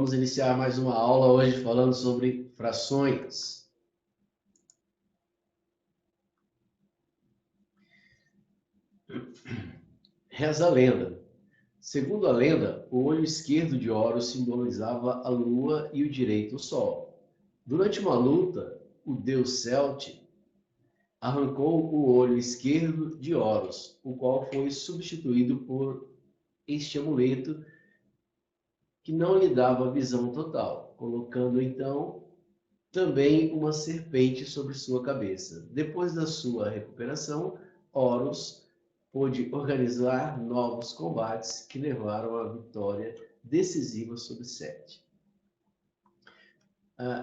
Vamos iniciar mais uma aula hoje falando sobre frações. Reza a lenda. Segundo a lenda, o olho esquerdo de Horus simbolizava a lua e o direito o sol. Durante uma luta, o deus Celt arrancou o olho esquerdo de Horus, o qual foi substituído por este amuleto que não lhe dava visão total, colocando então também uma serpente sobre sua cabeça. Depois da sua recuperação, Horus pôde organizar novos combates que levaram à vitória decisiva sobre Sete.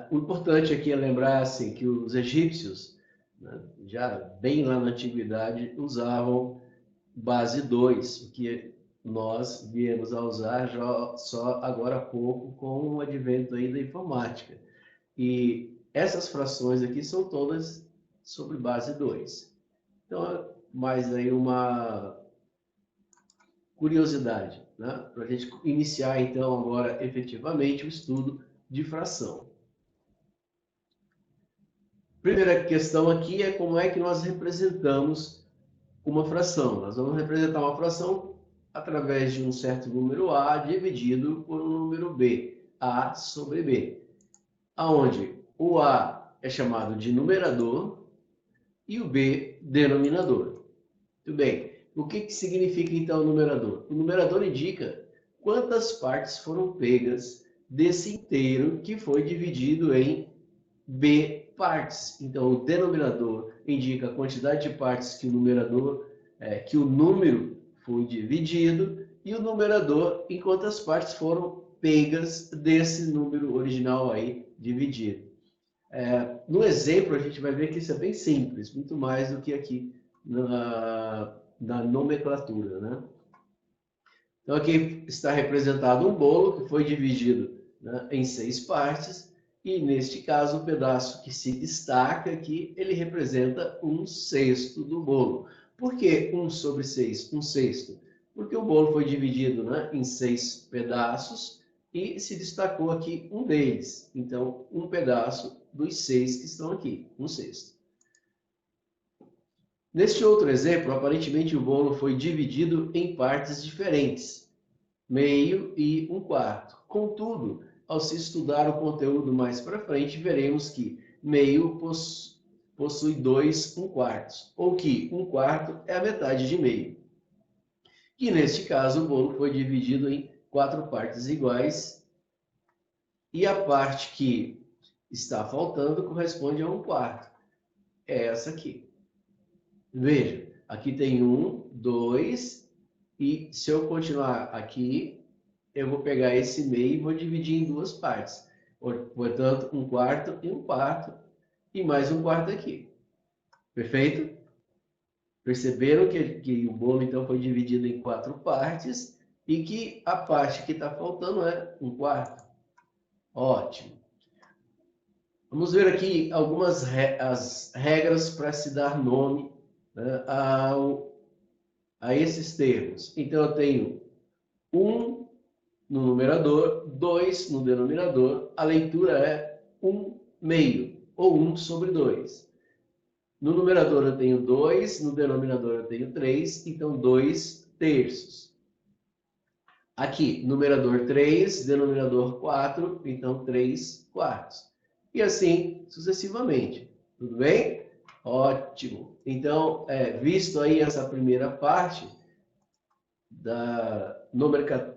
O importante aqui é lembrar assim, que os egípcios, né, já bem lá na antiguidade, usavam base 2, o que nós viemos a usar já, só agora há pouco com o advento aí da informática. E essas frações aqui são todas sobre base 2. Então, mais aí uma curiosidade, né? Para a gente iniciar, então, agora, efetivamente, o estudo de fração. Primeira questão aqui é como é que nós representamos uma fração. Nós vamos representar uma fração através de um certo número A dividido por um número B, A sobre B, aonde o A é chamado de numerador e o B denominador. Muito bem. O que significa então o numerador? O numerador indica quantas partes foram pegas desse inteiro que foi dividido em B partes. Então o denominador indica a quantidade de partes que o numerador, que o número foi dividido, e o numerador em quantas partes foram pegas desse número original aí dividido. No exemplo, a gente vai ver que isso é bem simples, muito mais do que aqui na nomenclatura, né? Então, aqui está representado um bolo que foi dividido, né, em 6 partes, e neste caso, o pedaço que se destaca aqui, ele representa 1/6 do bolo. Por que 1 sobre 6? 1/6? Porque o bolo foi dividido, né, em 6 pedaços, e se destacou aqui um deles. Então, um pedaço dos 6 que estão aqui, 1/6. Neste outro exemplo, aparentemente o bolo foi dividido em partes diferentes, meio e 1/4. Contudo, ao se estudar o conteúdo mais para frente, veremos que meio possui 2 1/4, ou que 1/4 é a metade de meio. E neste caso, o bolo foi dividido em 4 partes iguais, e a parte que está faltando corresponde a 1/4. É essa aqui. Veja, aqui tem 1, 2, e se eu continuar aqui, eu vou pegar esse meio e vou dividir em 2 partes. Portanto, 1/4 e 1/4, e mais 1/4 aqui. Perfeito? Perceberam que o bolo, então, foi dividido em 4 partes e que a parte que está faltando é 1/4. Ótimo. Vamos ver aqui algumas as regras para se dar nome, né, a esses termos. Então, eu tenho 1 no numerador, 2 no denominador. A leitura é 1/2, ou 1 sobre 2. No numerador eu tenho 2, no denominador eu tenho 3, então 2/3. Aqui, numerador 3, denominador 4, então 3/4. E assim sucessivamente. Tudo bem? Ótimo. Então, visto aí essa primeira parte da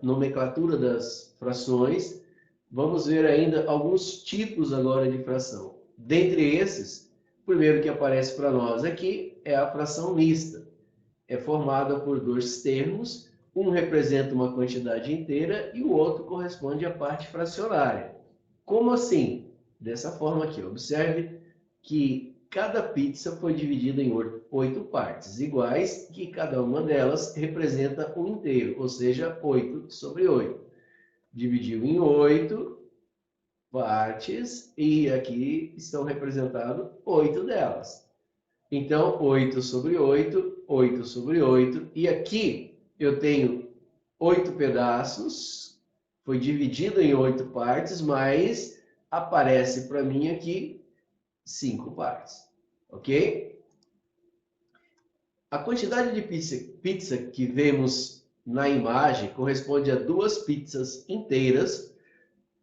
nomenclatura das frações, vamos ver ainda alguns tipos agora de fração. Dentre esses, o primeiro que aparece para nós aqui é a fração mista. É formada por 2 termos, um representa uma quantidade inteira e o outro corresponde à parte fracionária. Como assim? Dessa forma aqui, observe que cada pizza foi dividida em 8 partes iguais, que cada uma delas representa um inteiro, ou seja, 8 sobre 8. Dividiu em 8 partes e aqui estão representadas 8 delas. Então, 8 sobre 8, 8 sobre 8, e aqui eu tenho 8 pedaços foi dividido em 8 partes, mas aparece para mim aqui 5 partes, ok? A quantidade de pizza que vemos na imagem corresponde a 2 pizzas inteiras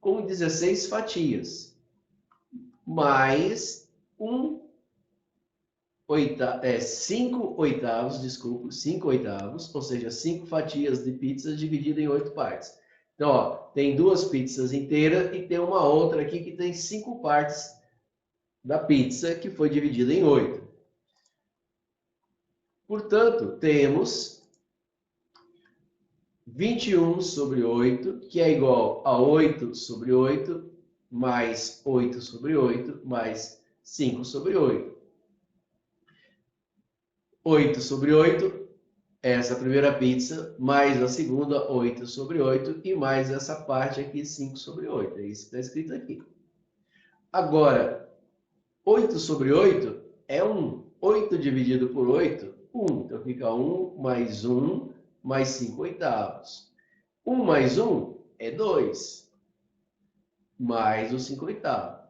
com 16 fatias, mais 5 oitavos, desculpa, 5 oitavos, ou seja, 5 fatias de pizza dividida em 8 partes. Então, ó, tem 2 pizzas inteiras e tem uma outra aqui que tem 5 partes da pizza que foi dividida em 8. Portanto, temos 21 sobre 8, que é igual a 8 sobre 8, mais 8 sobre 8, mais 5 sobre 8. 8 sobre 8, essa primeira pizza, mais a segunda, 8 sobre 8, e mais essa parte aqui, 5 sobre 8. É isso que está escrito aqui. Agora, 8 sobre 8 é 1. 8 dividido por 8, 1. Então fica 1 mais 1 mais 5 oitavos. 1 mais 1 é 2, mais o 5 oitavos.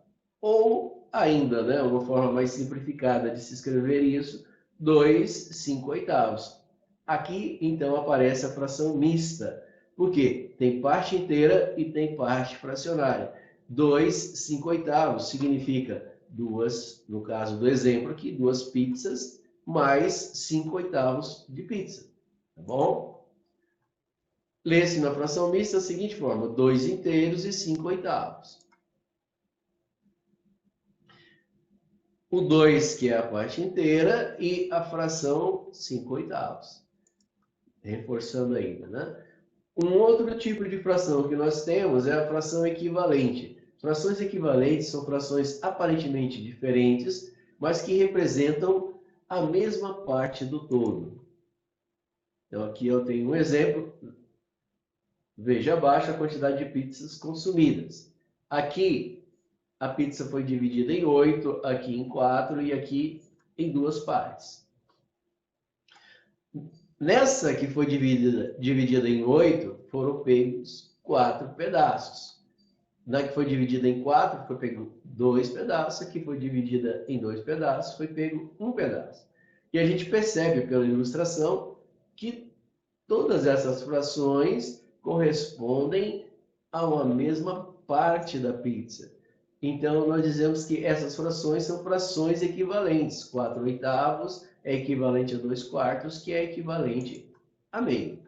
Ou ainda, né, uma forma mais simplificada de se escrever isso, 2 5 oitavos. Aqui, então, aparece a fração mista. Por quê? Tem parte inteira e tem parte fracionária. 2 5 oitavos significa duas, no caso do exemplo aqui, 2 pizzas mais 5 oitavos de pizza. Tá bom? Lê-se na fração mista da seguinte forma: 2 inteiros e 5 oitavos. O 2, que é a parte inteira, e a fração 5 oitavos. Reforçando ainda, né? Um outro tipo de fração que nós temos é a fração equivalente. Frações equivalentes são frações aparentemente diferentes, mas que representam a mesma parte do todo. Então, aqui eu tenho um exemplo. Veja abaixo a quantidade de pizzas consumidas. Aqui, a pizza foi dividida em 8, aqui em 4 e aqui em 2 partes. Nessa que foi dividida em 8, foram pegos 4 pedaços. Na que foi dividida em 4, foi pego 2 pedaços. Aqui foi dividida em 2 pedaços, foi pego 1 pedaço. E a gente percebe pela ilustração que todas essas frações correspondem a uma mesma parte da pizza. Então, nós dizemos que essas frações são frações equivalentes. 4 oitavos é equivalente a 2 quartos, que é equivalente a meio.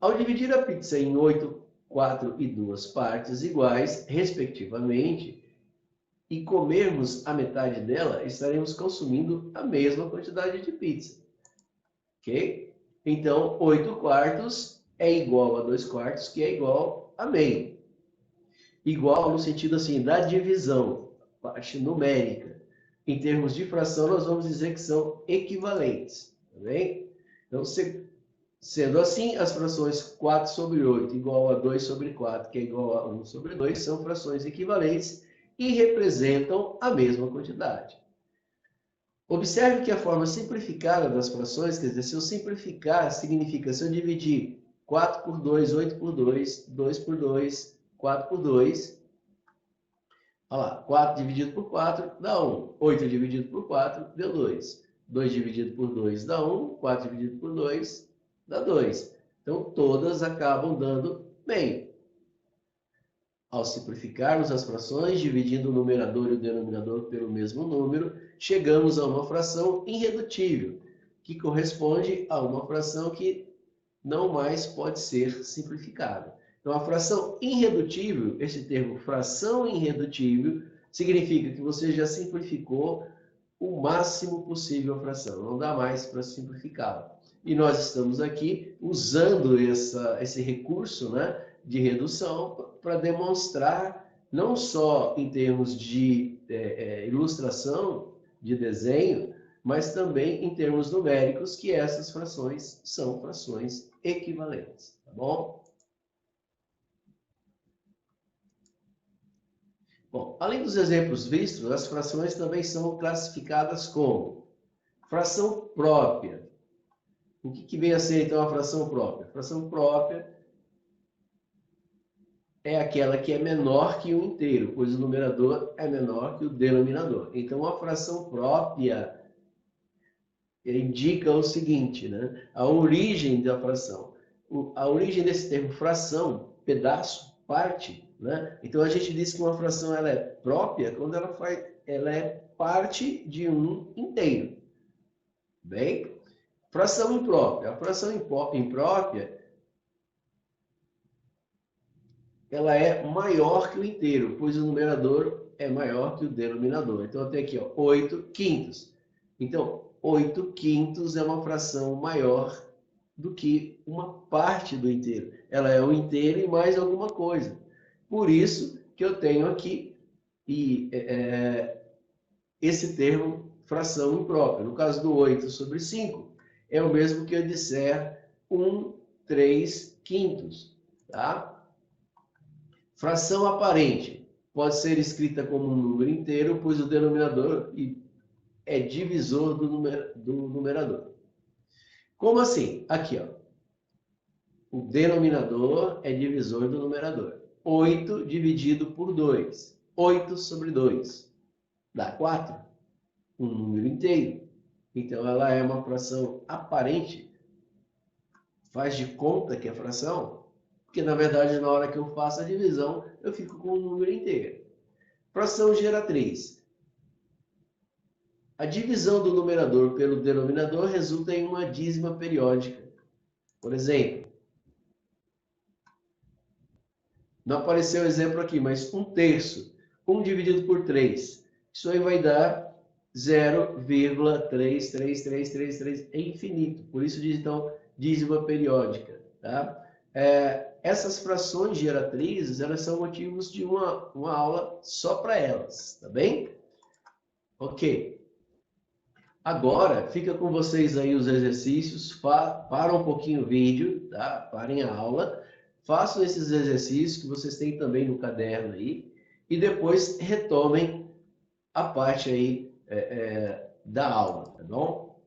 Ao dividir a pizza em 8, 4 e 2 partes iguais, respectivamente, e comermos a metade dela, estaremos consumindo a mesma quantidade de pizza. Ok? Então, 8 quartos é igual a 2 quartos, que é igual a meio. Igual no sentido assim, da divisão, parte numérica. Em termos de fração, nós vamos dizer que são equivalentes. Tá bem? Então, sendo assim, as frações 4 sobre 8 igual a 2 sobre 4, que é igual a 1 sobre 2, são frações equivalentes e representam a mesma quantidade. Observe que a forma simplificada das frações, quer dizer, se eu simplificar, significa se eu dividir 4 por 2, 8 por 2, 2 por 2, 4 por 2, olha lá, 4 dividido por 4 dá 1, 8 dividido por 4 deu 2, 2 dividido por 2 dá 1, 4 dividido por 2 dá 2. Então, todas acabam dando meio. Ao simplificarmos as frações, dividindo o numerador e o denominador pelo mesmo número, chegamos a uma fração irredutível, que corresponde a uma fração que não mais pode ser simplificada. Então, a fração irredutível, esse termo fração irredutível, significa que você já simplificou o máximo possível a fração, não dá mais para simplificá-la. E nós estamos aqui usando esse recurso, né, de redução para demonstrar, não só em termos de ilustração, de desenho, mas também em termos numéricos, que essas frações são frações equivalentes, tá bom? Bom, além dos exemplos vistos, as frações também são classificadas como fração própria. O que vem a ser, então, a fração própria? A fração própria é aquela que é menor que o inteiro, pois o numerador é menor que o denominador. Então, a fração própria indica o seguinte, né? A origem da fração. A origem desse termo fração, pedaço, parte, né? Então, a gente diz que uma fração ela é própria quando ela é parte de um inteiro. Bem? Fração imprópria. A fração imprópria ela é maior que o inteiro, pois o numerador é maior que o denominador. Então, eu tenho aqui, ó, 8 quintos. Então, 8 quintos é uma fração maior do que uma parte do inteiro. Ela é o inteiro e mais alguma coisa. Por isso que eu tenho aqui esse termo fração imprópria. No caso do 8 sobre 5, é o mesmo que eu disser 1 3 quintos. Tá? Fração aparente pode ser escrita como um número inteiro, pois o denominador é divisor do numerador. Como assim? Aqui, ó. O denominador é divisor do numerador. 8 dividido por 2. 8 sobre 2 dá 4. Um número inteiro. Então, ela é uma fração aparente. Faz de conta que é fração, porque, na verdade, na hora que eu faço a divisão, eu fico com um número inteiro. Fração geratriz. A divisão do numerador pelo denominador resulta em uma dízima periódica. Por exemplo, não apareceu o exemplo aqui, mas 1/3. 1 dividido por 3. Isso aí vai dar 0,33333. É infinito. Por isso diz, então, dízima periódica. Tá? Essas frações geratrizes, elas são motivos de uma aula só para elas. Tá bem? Ok. Agora, fica com vocês aí os exercícios, para um pouquinho o vídeo, tá? Parem a aula, façam esses exercícios que vocês têm também no caderno aí, e depois retomem a parte aí da aula, tá bom?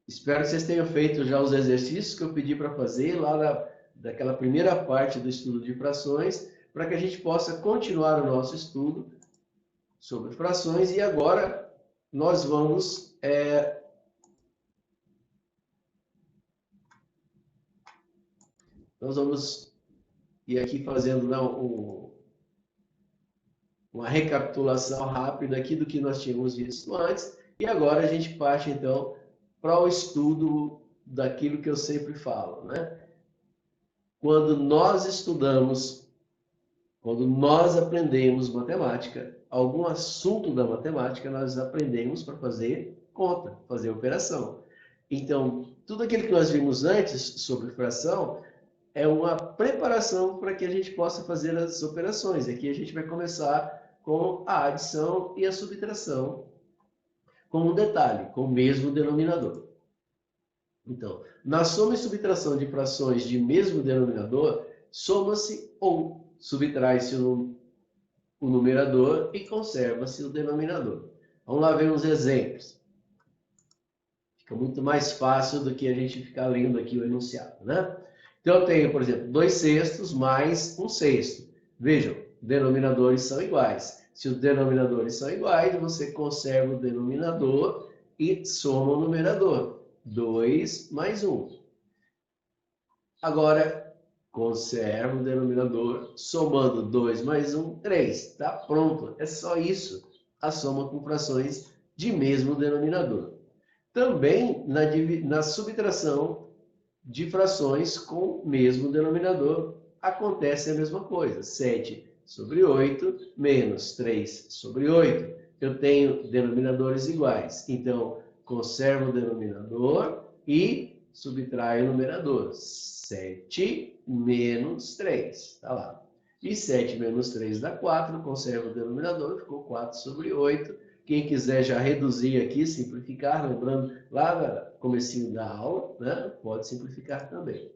Espero que vocês tenham feito já os exercícios que eu pedi para fazer lá daquela primeira parte do estudo de frações, para que a gente possa continuar o nosso estudo sobre frações, e agora nós vamos ir aqui fazendo uma recapitulação rápida aqui do que nós tínhamos visto antes, e agora a gente parte então para o estudo daquilo que eu sempre falo, né? Quando nós estudamos, quando nós aprendemos matemática, algum assunto da matemática, nós aprendemos para fazer conta, fazer operação. Então, tudo aquilo que nós vimos antes sobre fração é uma preparação para que a gente possa fazer as operações. Aqui a gente vai começar com a adição e a subtração, com um detalhe, com o mesmo denominador. Então, na soma e subtração de frações de mesmo denominador, soma-se ou subtrai-se o numerador e conserva-se o denominador. Vamos lá ver uns exemplos. Fica muito mais fácil do que a gente ficar lendo aqui o enunciado, né? Então, eu tenho, por exemplo, 2/6 mais 1/6. Vejam, denominadores são iguais. Se os denominadores são iguais, você conserva o denominador e soma o numerador. 2 mais 1. Agora, conserva o denominador, somando 2 mais 1, 3. Está pronto. É só isso, a soma com frações de mesmo denominador. Também na subtração de frações com o mesmo denominador, acontece a mesma coisa. 7 sobre 8 menos 3 sobre 8. Eu tenho denominadores iguais. Então, conservo o denominador e subtraio o numerador. 7 menos 3. Está lá. E 7 menos 3 dá 4. Conservo o denominador, ficou 4 sobre 8. Quem quiser já reduzir aqui, simplificar, lembrando lá no comecinho da aula, né? Pode simplificar também.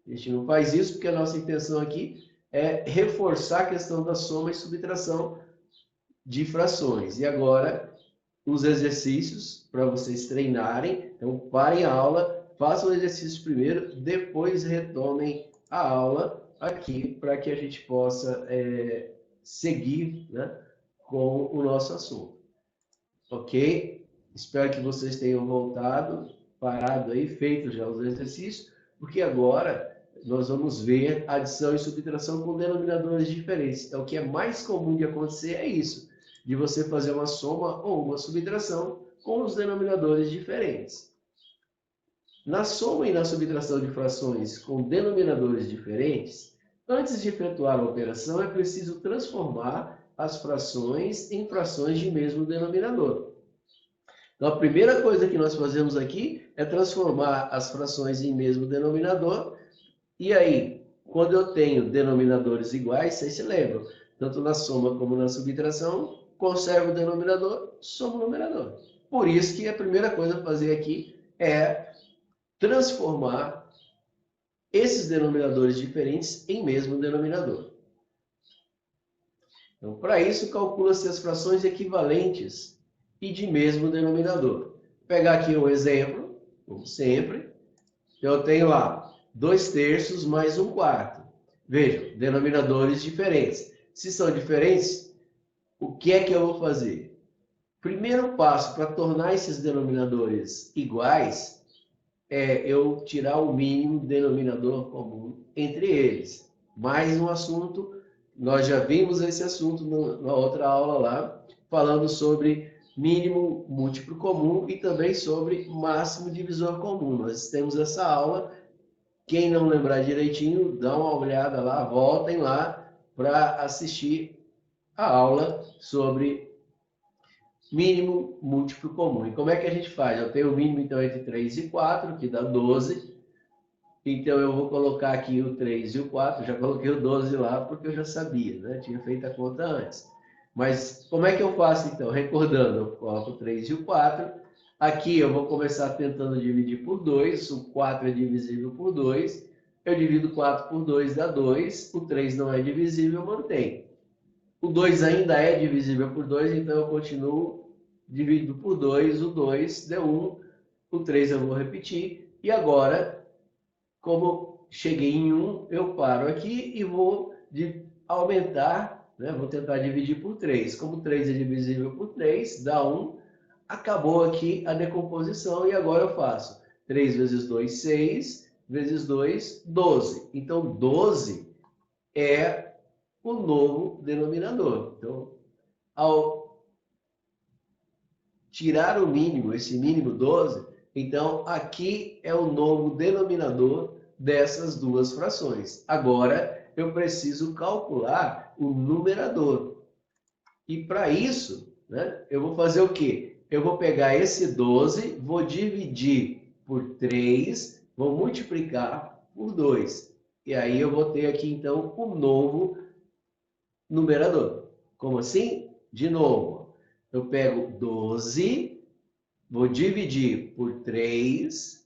A gente não faz isso porque a nossa intenção aqui é reforçar a questão da soma e subtração de frações. E agora, os exercícios para vocês treinarem. Então, parem a aula, façam o exercício primeiro, depois retomem a aula aqui para que a gente possa seguir, né, com o nosso assunto. Ok? Espero que vocês tenham voltado, parado aí, feito já os exercícios, porque agora nós vamos ver adição e subtração com denominadores diferentes. Então, o que é mais comum de acontecer é isso, de você fazer uma soma ou uma subtração com os denominadores diferentes. Na soma e na subtração de frações com denominadores diferentes, antes de efetuar a operação, é preciso transformar as frações em frações de mesmo denominador. Então, a primeira coisa que nós fazemos aqui é transformar as frações em mesmo denominador. E aí, quando eu tenho denominadores iguais, vocês se lembram, tanto na soma como na subtração, conservo o denominador, soma o numerador. Por isso que a primeira coisa a fazer aqui é transformar esses denominadores diferentes em mesmo denominador. Então, para isso, calcula-se as frações equivalentes e de mesmo denominador. Vou pegar aqui um exemplo, como sempre. Eu tenho lá 2/3 mais 1/4. Vejam, denominadores diferentes. Se são diferentes, o que é que eu vou fazer? Primeiro passo para tornar esses denominadores iguais é eu tirar o mínimo denominador comum entre eles. Mais um assunto, nós já vimos esse assunto na outra aula lá, falando sobre mínimo múltiplo comum e também sobre máximo divisor comum. Nós temos essa aula. Quem não lembrar direitinho, dá uma olhada lá, voltem lá para assistir a aula sobre mínimo múltiplo comum. E como é que a gente faz? Eu tenho o mínimo, então, entre 3 e 4, que dá 12. Então, eu vou colocar aqui o 3 e o 4. Já coloquei o 12 lá, porque eu já sabia, né? Tinha feito a conta antes. Mas, como é que eu faço, então? Recordando, eu coloco o 3 e o 4. Aqui, eu vou começar tentando dividir por 2. O 4 é divisível por 2. Eu divido 4 por 2, dá 2. O 3 não é divisível, mantém. O 2 ainda é divisível por 2, então eu continuo dividido por 2, o 2 deu 1, o 3 eu vou repetir, e agora, como cheguei em 1, eu paro aqui e vou aumentar, né? Vou tentar dividir por 3. Como 3 é divisível por 3, dá 1, acabou aqui a decomposição, e agora eu faço 3 vezes 2, 6, vezes 2, 12. Então, 12 é o novo denominador. Então, ao tirar o mínimo, esse mínimo 12, então aqui é o novo denominador dessas duas frações. Agora, eu preciso calcular o numerador. E para isso, né, eu vou fazer o quê? Eu vou pegar esse 12, vou dividir por 3, vou multiplicar por 2. E aí eu vou ter aqui, então, o novo numerador. Como assim? De novo, eu pego 12, vou dividir por 3,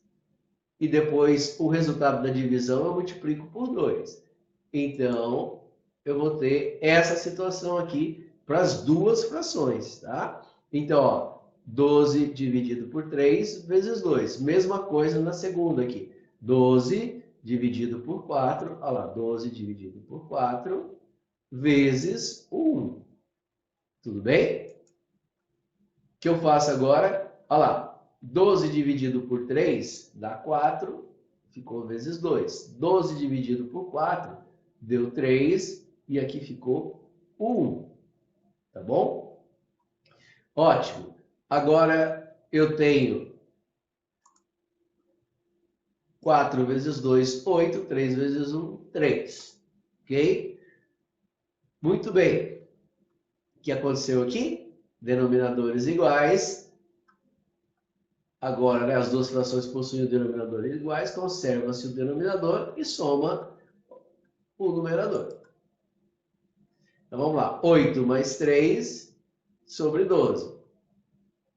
e depois o resultado da divisão eu multiplico por 2. Então, eu vou ter essa situação aqui para as duas frações, tá? Então, ó, 12 dividido por 3 vezes 2. Mesma coisa na segunda aqui. 12 dividido por 4, olha lá, 12 dividido por 4 vezes 1. Tudo bem? O que eu faço agora? Olha lá, 12 dividido por 3 dá 4, ficou vezes 2. 12 dividido por 4 deu 3 e aqui ficou 1. Tá bom? Ótimo. Agora eu tenho 4 vezes 2, 8. 3 vezes 1, 3. Ok? Muito bem. O que aconteceu aqui? Denominadores iguais. Agora, né, as duas frações possuem o denominador iguais, conserva-se o denominador e soma o numerador. Então, vamos lá. 8 mais 3 sobre 12.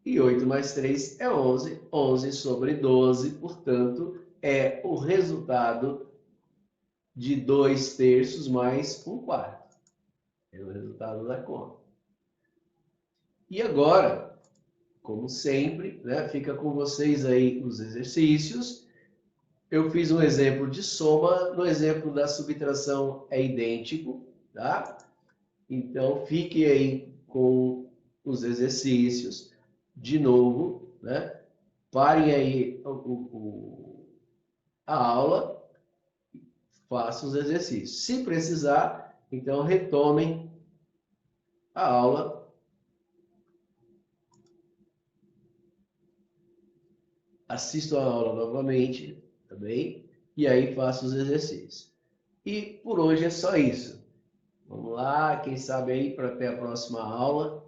E 8 mais 3 é 11. 11 sobre 12, portanto, é o resultado de 2/3 mais 1/4. É o resultado da conta. E agora, como sempre, né, fica com vocês aí os exercícios. Eu fiz um exemplo de soma, no exemplo da subtração é idêntico, tá? Então, fique aí com os exercícios. De novo, né? Parem aí a aula, façam os exercícios. Se precisar, então retomem a aula. Assistam a aula novamente, tá bem? E aí façam os exercícios. E por hoje é só isso. Vamos lá, quem sabe aí para até a próxima aula.